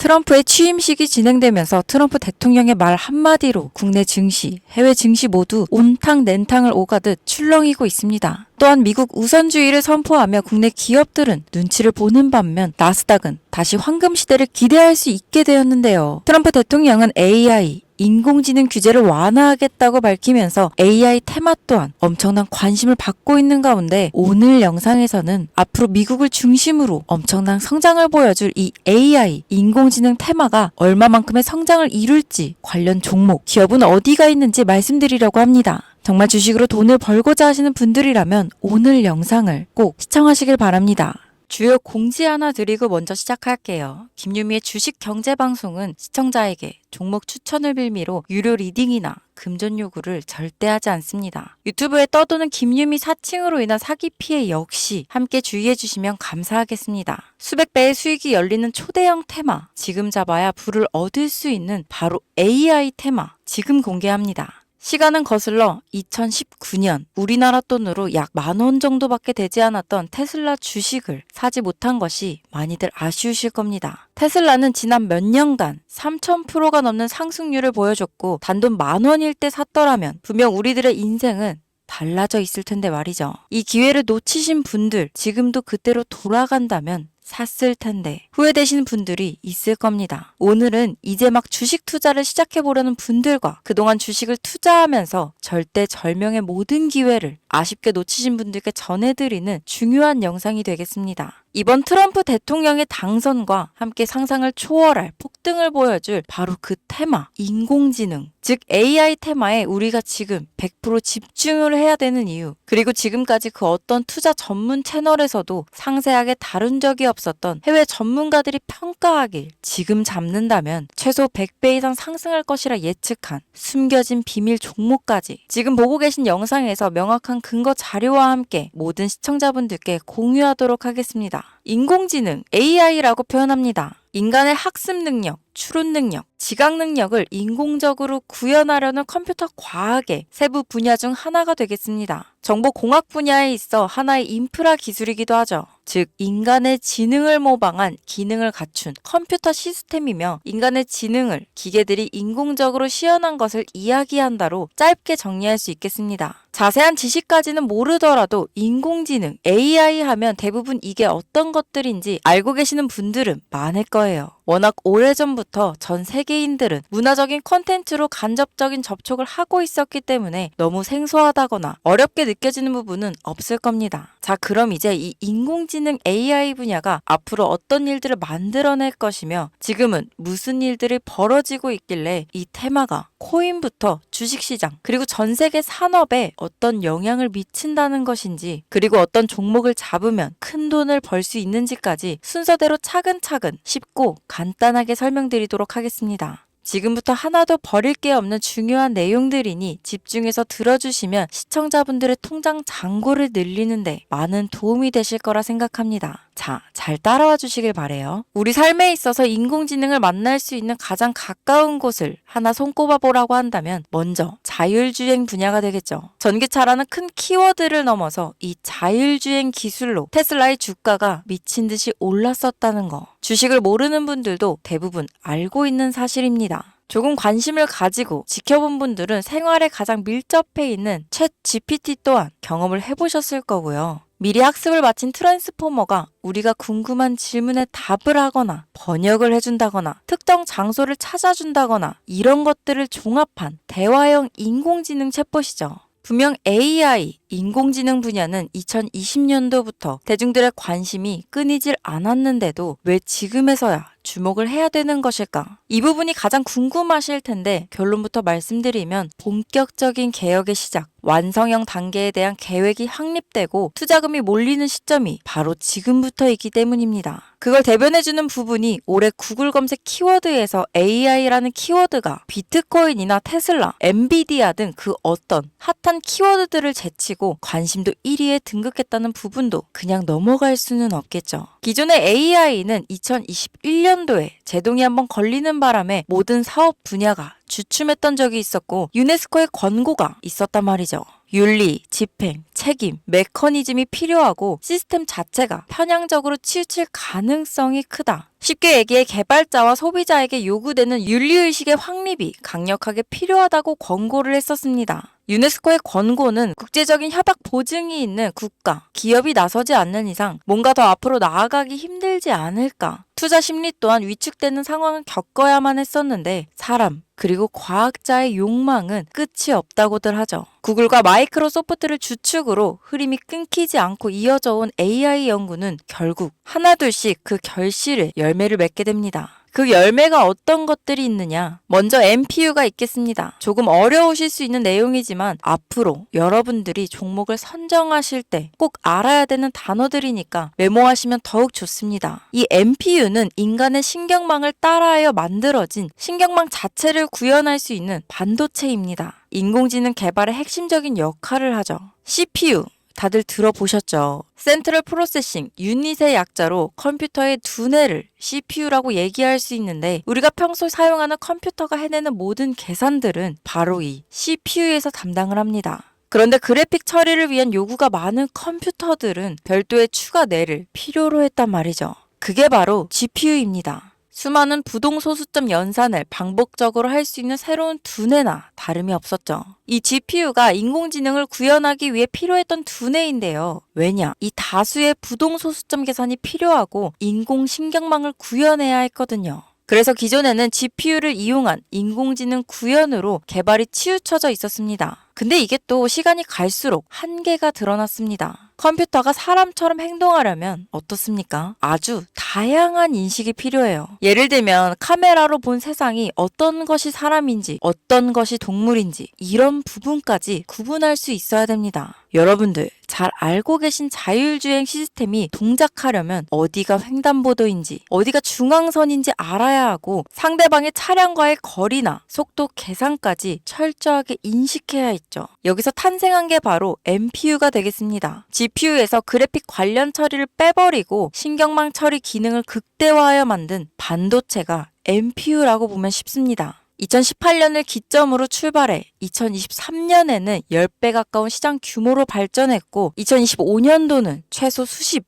트럼프의 취임식이 진행되면서 트럼프 대통령의 말 한마디로 국내 증시, 해외 증시 모두 온탕 nen탕을 오가듯 출렁이고 있습니다. 또한 미국 우선주의를 선포하며 국내 기업들은 눈치를 보는 반면 나스닥은 다시 황금 시대를 기대할 수 있게 되었는데요. 트럼프 대통령은 AI, 인공지능 규제를 완화하겠다고 밝히면서 AI 테마 또한 엄청난 관심을 받고 있는 가운데 오늘 영상에서는 앞으로 미국을 중심으로 엄청난 성장을 보여줄 이 AI, 인공지능 테마가 얼마만큼의 성장을 이룰지 관련 종목, 기업은 어디가 있는지 말씀드리려고 합니다. 정말 주식으로 돈을 벌고자 하시는 분들이라면 오늘 영상을 꼭 시청하시길 바랍니다. 주요 공지 하나 드리고 먼저 시작할게요. 김유미의 주식 경제 방송은 시청자에게 종목 추천을 빌미로 유료 리딩이나 금전 요구를 절대 하지 않습니다. 유튜브에 떠도는 김유미 사칭으로 인한 사기 피해 역시 함께 주의해 주시면 감사하겠습니다. 수백 배의 수익이 열리는 초대형 테마, 지금 잡아야 부를 얻을 수 있는 바로 AI 테마, 지금 공개합니다. 시간은 거슬러 2019년 우리나라 돈으로 약 10,000원 정도밖에 되지 않았던 테슬라 주식을 사지 못한 것이 많이들 아쉬우실 겁니다. 테슬라는 지난 몇 년간 3000%가 넘는 상승률을 보여줬고 단돈 10,000원일 때 샀더라면 분명 우리들의 인생은 달라져 있을 텐데 말이죠. 이 기회를 놓치신 분들, 지금도 그때로 돌아간다면 샀을 텐데 후회되시는 분들이 있을 겁니다. 오늘은 이제 막 주식 투자를 시작해보려는 분들과 그동안 주식을 투자하면서 절대절명의 모든 기회를 아쉽게 놓치신 분들께 전해드리는 중요한 영상이 되겠습니다. 이번 트럼프 대통령의 당선과 함께 상상을 초월할 폭등을 보여줄 바로 그 테마, 인공지능, 즉 AI 테마에 우리가 지금 100% 집중을 해야 되는 이유, 그리고 지금까지 그 어떤 투자 전문 채널에서도 상세하게 다룬 적이 없었던 해외 전문가들이 평가하길 지금 잡는다면 최소 100배 이상 상승할 것이라 예측한 숨겨진 비밀 종목까지 지금 보고 계신 영상에서 명확한 근거 자료와 함께 모든 시청자분들께 공유하도록 하겠습니다. 인공지능, AI라고 표현합니다. 인간의 학습 능력, 추론 능력, 지각 능력을 인공적으로 구현하려는 컴퓨터 과학의 세부 분야 중 하나가 되겠습니다. 정보공학 분야에 있어 하나의 인프라 기술이기도 하죠. 즉 인간의 지능을 모방한 기능을 갖춘 컴퓨터 시스템이며 인간의 지능을 기계들이 인공적으로 시연한 것을 이야기한다로 짧게 정리할 수 있겠습니다. 자세한 지식까지는 모르더라도 인공지능, AI 하면 대부분 이게 어떤 것들인지 알고 계시는 분들은 많을 거예요. 워낙 오래전부터 전 세계인들은 문화적인 콘텐츠로 간접적인 접촉을 하고 있었기 때문에 너무 생소하다거나 어렵게 느껴지는 부분은 없을 겁니다. 자, 그럼 이제 이 인공지능 AI 분야가 앞으로 어떤 일들을 만들어낼 것이며 지금은 무슨 일들이 벌어지고 있길래 이 테마가 코인부터 주식시장 그리고 전 세계 산업에 어떤 영향을 미친다는 것인지 그리고 어떤 종목을 잡으면 큰 돈을 벌 수 있는지까지 순서대로 차근차근 쉽고 간단하게 설명드리도록 하겠습니다. 지금부터 하나도 버릴 게 없는 중요한 내용들이니 집중해서 들어주시면 시청자분들의 통장 잔고를 늘리는데 많은 도움이 되실 거라 생각합니다. 자, 잘 따라와 주시길 바래요. 우리 삶에 있어서 인공지능을 만날 수 있는 가장 가까운 곳을 하나 손꼽아 보라고 한다면 먼저 자율주행 분야가 되겠죠. 전기차라는 큰 키워드를 넘어서 이 자율주행 기술로 테슬라의 주가가 미친 듯이 올랐었다는 거. 주식을 모르는 분들도 대부분 알고 있는 사실입니다. 조금 관심을 가지고 지켜본 분들은 생활에 가장 밀접해 있는 챗 GPT 또한 경험을 해보셨을 거고요. 미리 학습을 마친 트랜스포머가 우리가 궁금한 질문에 답을 하거나 번역을 해준다거나 특정 장소를 찾아준다거나 이런 것들을 종합한 대화형 인공지능 챗봇이죠. 분명 AI, 인공지능 분야는 2020년도부터 대중들의 관심이 끊이질 않았는데도 왜 지금에서야 주목을 해야 되는 것일까? 이 부분이 가장 궁금하실 텐데 결론부터 말씀드리면 본격적인 개혁의 시작, 완성형 단계에 대한 계획이 확립되고 투자금이 몰리는 시점이 바로 지금부터이기 때문입니다. 그걸 대변해주는 부분이 올해 구글 검색 키워드에서 AI라는 키워드가 비트코인이나 테슬라, 엔비디아 등 그 어떤 핫한 키워드들을 제치고 관심도 1위에 등극했다는 부분도 그냥 넘어갈 수는 없겠죠. 기존의 AI는 2021년도에 제동이 한번 걸리는 바람에 모든 사업 분야가 주춤했던 적이 있었고 유네스코의 권고가 있었단 말이죠. 윤리, 집행, 책임, 메커니즘이 필요하고 시스템 자체가 편향적으로 치우칠 가능성이 크다. 쉽게 얘기해 개발자와 소비자에게 요구되는 윤리의식의 확립이 강력하게 필요하다고 권고를 했었습니다. 유네스코의 권고는 국제적인 협약 보증이 있는 국가, 기업이 나서지 않는 이상 뭔가 더 앞으로 나아가기 힘들지 않을까. 투자 심리 또한 위축되는 상황을 겪어야만 했었는데 사람, 그리고 과학자의 욕망은 끝이 없다고들 하죠. 구글과 마이크로소프트를 주축으로 흐름이 끊기지 않고 이어져 온 AI 연구는 결국 하나둘씩 그 결실에 열매를 맺게 됩니다. 그 열매가 어떤 것들이 있느냐? 먼저 NPU가 있겠습니다. 조금 어려우실 수 있는 내용이지만 앞으로 여러분들이 종목을 선정하실 때 꼭 알아야 되는 단어들이니까 메모하시면 더욱 좋습니다. 이 NPU는 인간의 신경망을 따라하여 만들어진 신경망 자체를 구현할 수 있는 반도체입니다. 인공지능 개발의 핵심적인 역할을 하죠. CPU 다들 들어보셨죠? 센트럴 프로세싱 유닛의 약자로 컴퓨터의 두뇌를 CPU라고 얘기할 수 있는데 우리가 평소 사용하는 컴퓨터가 해내는 모든 계산들은 바로 이 CPU에서 담당을 합니다. 그런데 그래픽 처리를 위한 요구가 많은 컴퓨터들은 별도의 추가 뇌를 필요로 했단 말이죠. 그게 바로 GPU입니다. 수많은 부동소수점 연산을 반복적으로 할 수 있는 새로운 두뇌나 다름이 없었죠. 이 GPU가 인공지능을 구현하기 위해 필요했던 두뇌인데요. 왜냐? 이 다수의 부동소수점 계산이 필요하고 인공신경망을 구현해야 했거든요. 그래서 기존에는 GPU를 이용한 인공지능 구현으로 개발이 치우쳐져 있었습니다. 근데 이게 또 시간이 갈수록 한계가 드러났습니다. 컴퓨터가 사람처럼 행동하려면 어떻습니까? 아주 다양한 인식이 필요해요. 예를 들면 카메라로 본 세상이 어떤 것이 사람인지 어떤 것이 동물인지 이런 부분까지 구분할 수 있어야 됩니다. 여러분들 잘 알고 계신 자율주행 시스템이 동작하려면 어디가 횡단보도인지 어디가 중앙선인지 알아야 하고 상대방의 차량과의 거리나 속도 계산까지 철저하게 인식해야 있죠. 여기서 탄생한 게 바로 NPU가 되겠습니다. GPU에서 그래픽 관련 처리를 빼버리고 신경망 처리 기능을 극대화하여 만든 반도체가 NPU라고 보면 쉽습니다. 2018년을 기점으로 출발해 2023년에는 10배 가까운 시장 규모로 발전했고 2025년도는 최소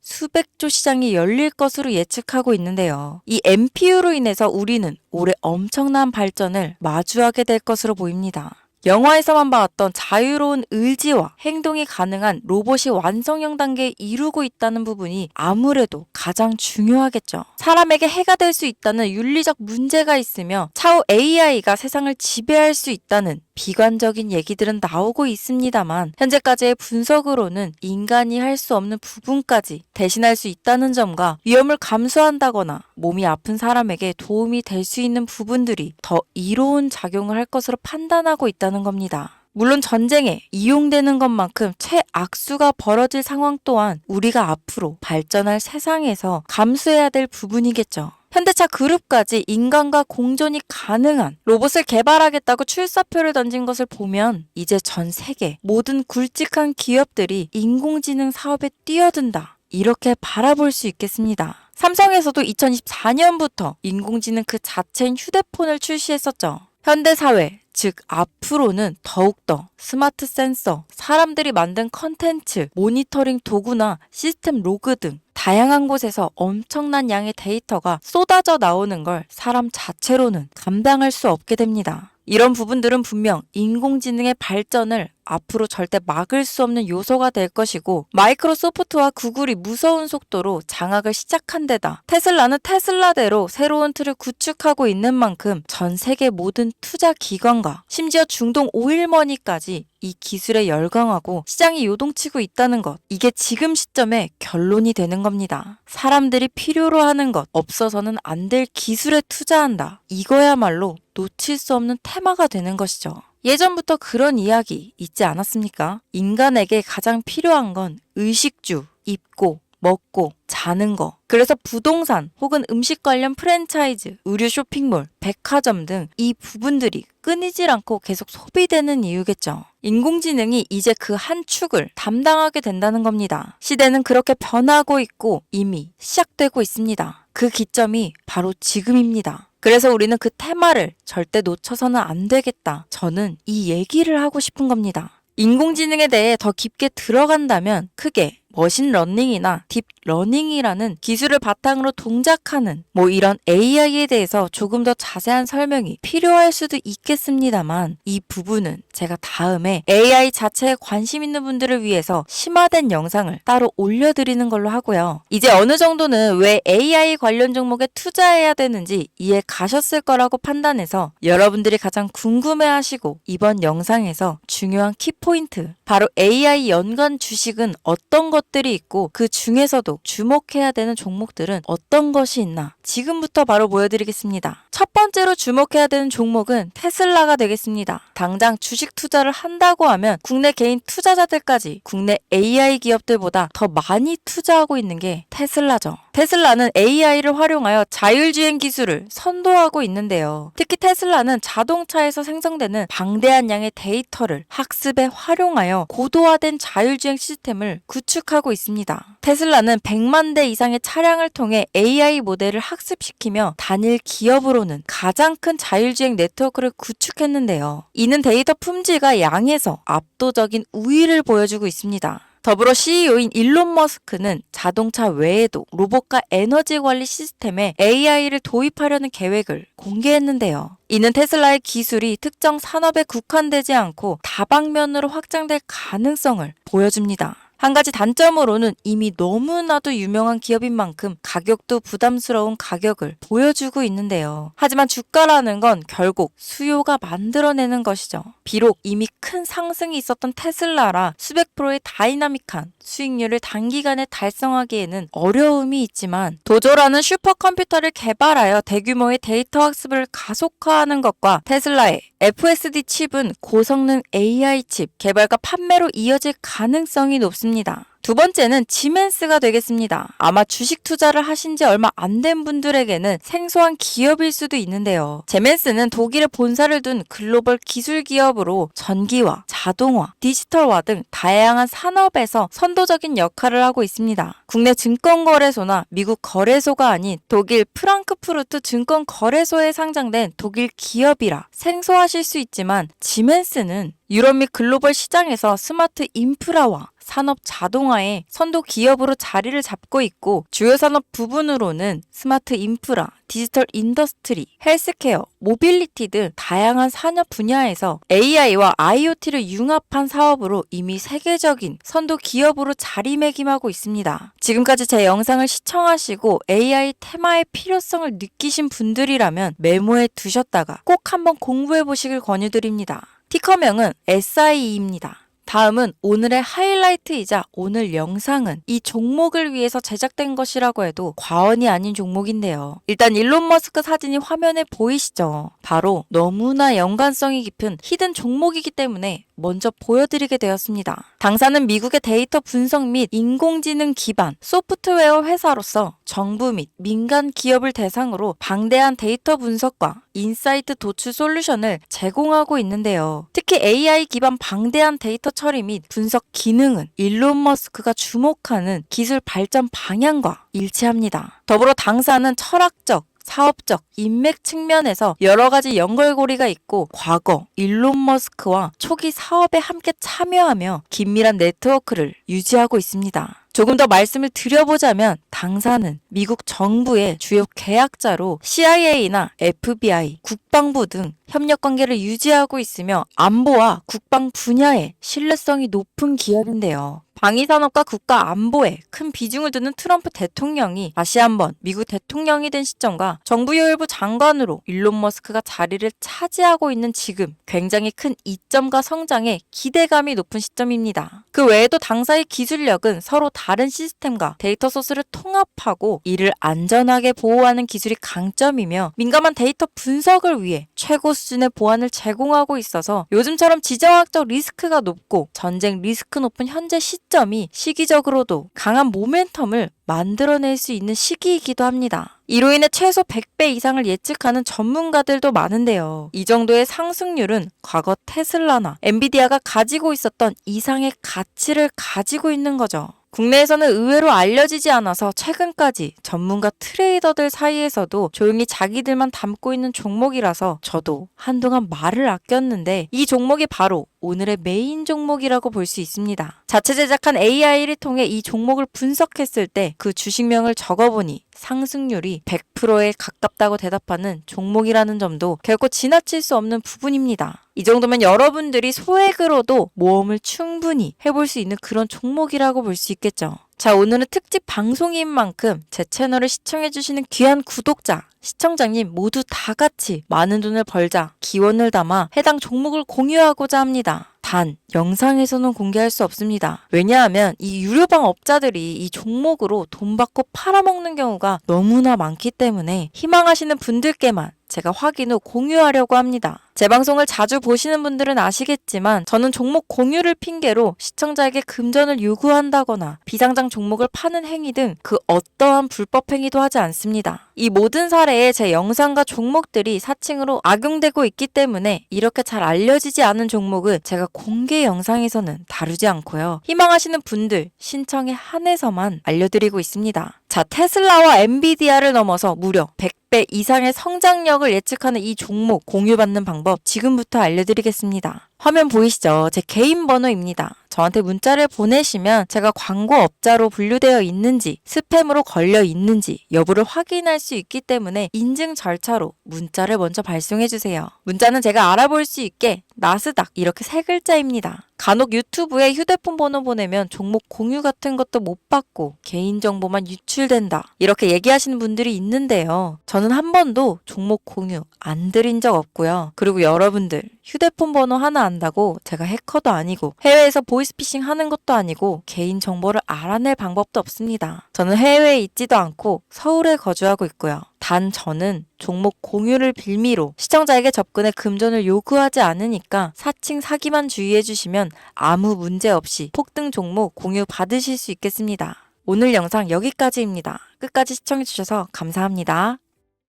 수백조 시장이 열릴 것으로 예측하고 있는데요. 이 NPU로 인해서 우리는 올해 엄청난 발전을 마주하게 될 것으로 보입니다. 영화에서만 봤던 자유로운 의지와 행동이 가능한 로봇이 완성형 단계에 이루고 있다는 부분이 아무래도 가장 중요하겠죠. 사람에게 해가 될 수 있다는 윤리적 문제가 있으며 차후 AI가 세상을 지배할 수 있다는 비관적인 얘기들은 나오고 있습니다만 현재까지의 분석으로는 인간이 할 수 없는 부분까지 대신할 수 있다는 점과 위험을 감수한다거나 몸이 아픈 사람에게 도움이 될 수 있는 부분들이 더 이로운 작용을 할 것으로 판단하고 있다는 겁니다. 물론 전쟁에 이용되는 것만큼 최악수가 벌어질 상황 또한 우리가 앞으로 발전할 세상에서 감수해야 될 부분이겠죠. 현대차 그룹까지 인간과 공존이 가능한 로봇을 개발하겠다고 출사표를 던진 것을 보면 이제 전 세계 모든 굵직한 기업들이 인공지능 사업에 뛰어든다. 이렇게 바라볼 수 있겠습니다. 삼성에서도 2024년부터 인공지능 그 자체인 휴대폰을 출시했었죠. 현대사회, 즉 앞으로는 더욱더 스마트 센서, 사람들이 만든 컨텐츠, 모니터링 도구나 시스템 로그 등 다양한 곳에서 엄청난 양의 데이터가 쏟아져 나오는 걸 사람 자체로는 감당할 수 없게 됩니다. 이런 부분들은 분명 인공지능의 발전을 앞으로 절대 막을 수 없는 요소가 될 것이고 마이크로소프트와 구글이 무서운 속도로 장악을 시작한 데다 테슬라는 테슬라대로 새로운 틀을 구축하고 있는 만큼 전 세계 모든 투자 기관과 심지어 중동 오일머니까지 이 기술에 열광하고 시장이 요동치고 있다는 것. 이게 지금 시점에 결론이 되는 겁니다. 사람들이 필요로 하는 것, 없어서는 안 될 기술에 투자한다. 이거야말로 놓칠 수 없는 테마가 되는 것이죠. 예전부터 그런 이야기 있지 않았습니까? 인간에게 가장 필요한 건 의식주, 입고, 먹고, 자는 거. 그래서 부동산 혹은 음식 관련 프랜차이즈, 의류 쇼핑몰, 백화점 등 이 부분들이 끊이질 않고 계속 소비되는 이유겠죠. 인공지능이 이제 그 한 축을 담당하게 된다는 겁니다. 시대는 그렇게 변하고 있고 이미 시작되고 있습니다. 그 기점이 바로 지금입니다. 그래서 우리는 그 테마를 절대 놓쳐서는 안 되겠다. 저는 이 얘기를 하고 싶은 겁니다. 인공지능에 대해 더 깊게 들어간다면 크게 머신러닝이나 딥러닝이라는 기술을 바탕으로 동작하는 이런 AI에 대해서 조금 더 자세한 설명이 필요할 수도 있겠습니다만 이 부분은 제가 다음에 AI 자체에 관심 있는 분들을 위해서 심화된 영상을 따로 올려드리는 걸로 하고요. 이제 어느 정도는 왜 AI 관련 종목에 투자해야 되는지 이해 가셨을 거라고 판단해서 여러분들이 가장 궁금해하시고 이번 영상에서 중요한 키포인트, 바로 AI 연관 주식은 어떤 것들이 있고 그 중에서도 주목해야 되는 종목들은 어떤 것이 있나 지금부터 바로 보여드리겠습니다. 첫 번째로 주목해야 되는 종목은 테슬라가 되겠습니다. 당장 주식 투자를 한다고 하면 국내 개인 투자자들까지 국내 AI 기업들보다 더 많이 투자하고 있는 게 테슬라죠. 테슬라는 AI를 활용하여 자율주행 기술을 선도하고 있는데요. 특히 테슬라는 자동차에서 생성되는 방대한 양의 데이터를 학습에 활용하여 고도화된 자율주행 시스템을 구축하고 있습니다. 테슬라는 100만 대 이상의 차량을 통해 AI 모델을 학습시키며 단일 기업으로는 가장 큰 자율주행 네트워크를 구축했는데요. 이는 데이터 품질과 양에서 압도적인 우위를 보여주고 있습니다. 더불어 CEO인 일론 머스크는 자동차 외에도 로봇과 에너지 관리 시스템에 AI를 도입하려는 계획을 공개했는데요. 이는 테슬라의 기술이 특정 산업에 국한되지 않고 다방면으로 확장될 가능성을 보여줍니다. 한 가지 단점으로는 이미 너무나도 유명한 기업인 만큼 가격도 부담스러운 가격을 보여주고 있는데요. 하지만 주가라는 건 결국 수요가 만들어내는 것이죠. 비록 이미 큰 상승이 있었던 테슬라라 수백 프로의 다이나믹한 수익률을 단기간에 달성하기에는 어려움이 있지만 도조라는 슈퍼컴퓨터를 개발하여 대규모의 데이터 학습을 가속화하는 것과 테슬라의 FSD 칩은 고성능 AI 칩 개발과 판매로 이어질 가능성이 높습니다. 두 번째는 지멘스가 되겠습니다. 아마 주식 투자를 하신 지 얼마 안 된 분들에게는 생소한 기업일 수도 있는데요. 지멘스는 독일에 본사를 둔 글로벌 기술 기업으로 전기화, 자동화, 디지털화 등 다양한 산업에서 선도적인 역할을 하고 있습니다. 국내 증권거래소나 미국 거래소가 아닌 독일 프랑크푸르트 증권거래소에 상장된 독일 기업이라 생소하실 수 있지만 지멘스는 유럽 및 글로벌 시장에서 스마트 인프라와 산업 자동화의 선도 기업으로 자리를 잡고 있고 주요 산업 부분으로는 스마트 인프라, 디지털 인더스트리, 헬스케어, 모빌리티 등 다양한 산업 분야에서 AI와 IoT를 융합한 사업으로 이미 세계적인 선도 기업으로 자리매김하고 있습니다. 지금까지 제 영상을 시청하시고 AI 테마의 필요성을 느끼신 분들이라면 메모해 두셨다가 꼭 한번 공부해 보시길 권유드립니다. 티커명은 SIE입니다. 다음은 오늘의 하이라이트이자 오늘 영상은 이 종목을 위해서 제작된 것이라고 해도 과언이 아닌 종목인데요. 일단 일론 머스크 사진이 화면에 보이시죠? 바로 너무나 연관성이 깊은 히든 종목이기 때문에 먼저 보여드리게 되었습니다. 당사는 미국의 데이터 분석 및 인공지능 기반 소프트웨어 회사로서 정부 및 민간 기업을 대상으로 방대한 데이터 분석과 인사이트 도출 솔루션을 제공하고 있는데요. 특히 AI 기반 방대한 데이터 처리 및 분석 기능은 일론 머스크가 주목하는 기술 발전 방향과 일치합니다. 더불어 당사는 철학적, 사업적, 인맥 측면에서 여러 가지 연결고리가 있고 과거 일론 머스크와 초기 사업에 함께 참여하며 긴밀한 네트워크를 유지하고 있습니다. 조금 더 말씀을 드려보자면 당사는 미국 정부의 주요 계약자로 CIA나 FBI, 국방부 등 협력 관계를 유지하고 있으며 안보와 국방 분야에 신뢰성이 높은 기업인데요. 방위산업과 국가 안보에 큰 비중을 두는 트럼프 대통령이 다시 한번 미국 대통령이 된 시점과 정부요일부 장관으로 일론 머스크가 자리를 차지하고 있는 지금 굉장히 큰 이점과 성장에 기대감이 높은 시점입니다. 그 외에도 당사의 기술력은 서로 다른 시스템과 데이터 소스를 통합하고 이를 안전하게 보호하는 기술이 강점이며 민감한 데이터 분석을 위해 최고 수준의 보안을 제공하고 있어서 요즘처럼 지정학적 리스크가 높고 전쟁 리스크 높은 현재 시점이 시기적으로도 강한 모멘텀을 만들어낼 수 있는 시기이기도 합니다. 이로 인해 최소 100배 이상을 예측하는 전문가들도 많은데요. 이 정도의 상승률은 과거 테슬라나 엔비디아가 가지고 있었던 이상의 가치를 가지고 있는 거죠. 국내에서는 의외로 알려지지 않아서 최근까지 전문가 트레이더들 사이에서도 조용히 자기들만 담고 있는 종목이라서 저도 한동안 말을 아꼈는데 이 종목이 바로 오늘의 메인 종목이라고 볼 수 있습니다. 자체 제작한 AI를 통해 이 종목을 분석했을 때 그 주식명을 적어보니 상승률이 100%에 가깝다고 대답하는 종목이라는 점도 결코 지나칠 수 없는 부분입니다. 이 정도면 여러분들이 소액으로도 모험을 충분히 해볼 수 있는 그런 종목이라고 볼 수 있겠죠. 자, 오늘은 특집 방송인 만큼 제 채널을 시청해주시는 귀한 구독자, 시청자님 모두 다 같이 많은 돈을 벌자 기원을 담아 해당 종목을 공유하고자 합니다. 단, 영상에서는 공개할 수 없습니다. 왜냐하면 이 유료방 업자들이 이 종목으로 돈 받고 팔아먹는 경우가 너무나 많기 때문에 희망하시는 분들께만 제가 확인 후 공유하려고 합니다. 제 방송을 자주 보시는 분들은 아시겠지만 저는 종목 공유를 핑계로 시청자에게 금전을 요구한다거나 비상장 종목을 파는 행위 등 그 어떠한 불법 행위도 하지 않습니다. 이 모든 사례에 제 영상과 종목들이 사칭으로 악용되고 있기 때문에 이렇게 잘 알려지지 않은 종목은 제가 공개 영상에서는 다루지 않고요. 희망하시는 분들 신청에 한해서만 알려드리고 있습니다. 자, 테슬라와 엔비디아를 넘어서 무려 100배 이상의 성장력을 예측하는 이 종목 공유받는 방법 지금부터 알려드리겠습니다. 화면 보이시죠? 제 개인 번호입니다. 저한테 문자를 보내시면 제가 광고업자로 분류되어 있는지 스팸으로 걸려 있는지 여부를 확인할 수 있기 때문에 인증 절차로 문자를 먼저 발송해주세요. 문자는 제가 알아볼 수 있게 나스닥 이렇게 세 글자입니다. 간혹 유튜브에 휴대폰 번호 보내면 종목 공유 같은 것도 못 받고 개인정보만 유출된다 이렇게 얘기하시는 분들이 있는데요. 저는 한 번도 종목 공유 안 드린 적 없고요. 그리고 여러분들 휴대폰 번호 하나 안다고 제가 해커도 아니고 해외에서 보이스피싱 하는 것도 아니고 개인 정보를 알아낼 방법도 없습니다. 저는 해외에 있지도 않고 서울에 거주하고 있고요. 단 저는 종목 공유를 빌미로 시청자에게 접근해 금전을 요구하지 않으니까 사칭 사기만 주의해 주시면 아무 문제 없이 폭등 종목 공유 받으실 수 있겠습니다. 오늘 영상 여기까지입니다. 끝까지 시청해 주셔서 감사합니다.